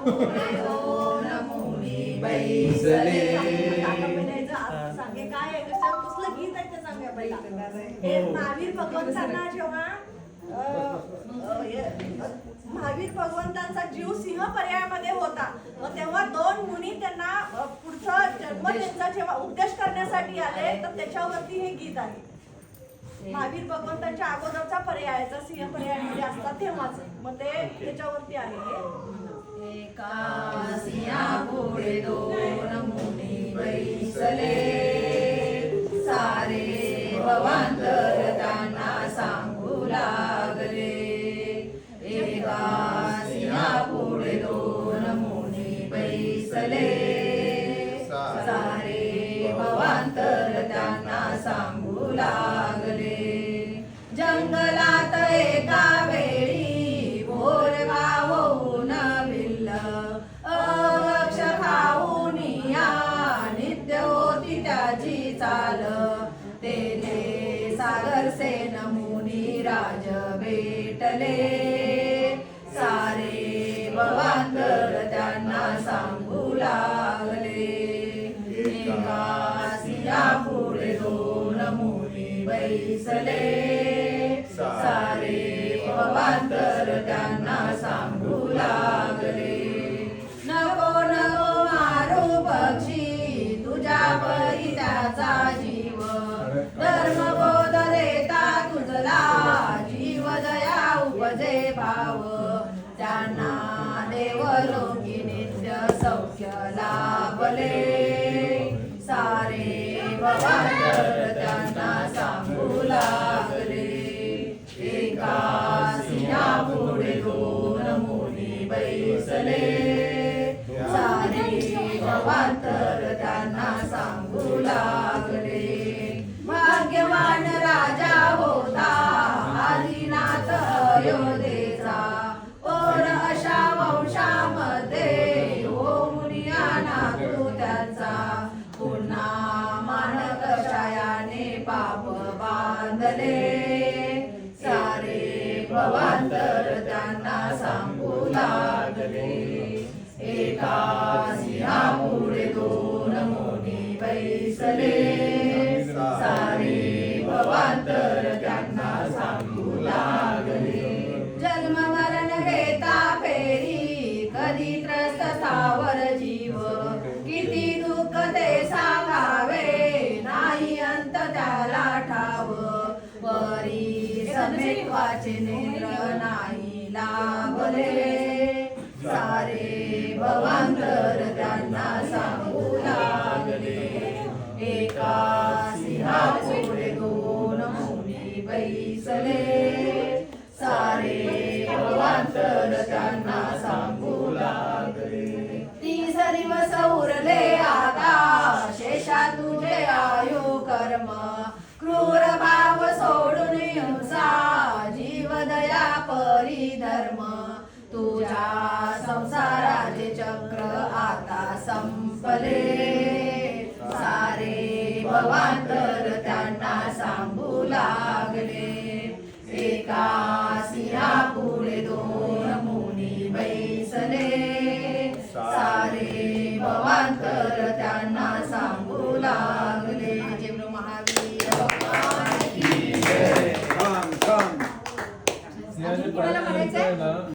दोन मुनी बैसले. सांगे काय आहे कसलं गीत आहे ते सांगा पहिला. हे महावीर भगवंतांना जेव्हा महावीर भगवंतांचा जीव सिंह पर्यायामध्ये होता, मग तेव्हा दोन मुनी त्यांना पुढचा जन्म त्यांचा जेव्हा उपदेश करण्यासाठी आले, तर त्याच्यावरती हे गीत आहे. महावीर भगवंतांच्या अगोदरचा पर्यायाचा सिंह पर्यायामध्ये असतात तेव्हाच, मग ते त्याच्यावरती आहे. एका सिंहापुढे दोन मुनी बैसले, सारे भवांतर त्यांना सांगू लागले. एका सिंहापुढे दोन मुनी बैसले, सारे भवांतर त्यांना सांगू लागले. जंगलात एका वेळी भोरगा होऊन भिल्ल, अवक्ष खाऊन या नित्य होती त्याची चाल. तेथे सागर सेन मुनी राज भेटले, सारे भवांतर त्यांना सांगू लागले. एका सिंहापुढे दोन मुनी बैसले, सारे भवांतर त्यांना सांगू लागले. नको नको मारू पक्षी तुझ्या परी त्याचा जीव, धर्मबोध देता तुझला जीव दया उपजे भाव. त्यांना देवलोकी नित्य सौख्य लाभले, सारे भवांतर त्यांना सांगू लागले. एका सिंहापुढे दोन मुनी बैसले, सारे भवांतर त्यांना सांगू लागले. भाग्यवान राजा होता आदिनाथ अयोध्येचा, पर अशा वंशामध्ये हो मुनिया नातू त्यांचा. पुन्हा मानकशायाने पाप बांधले, सारे भवांतर त्यांना सांगू लागले. एका सिंहापुढे दोन मुनी बैसले, सारे भवांतर त्यांना सांगू लागले. जन्म मरण घेता फेरी कधी त्रस्त स्थावर जीव, किती दुःख ते सांगावे नाही अंत त्याला ठाव. परी समेत्वाचे नेत्र नाही लाभले, सारे भवांतर त्यांना सांगू लागले. एका सिंहापुढे दोन मुनी बैसले, सारे भवांतर त्यांना सांगू लागले. 30 दिवस उरले आता शेषा तुझे आयु कर्म, क्रूर भाव सोडून हिंसा जीव दया परी धर्म. तुझ्या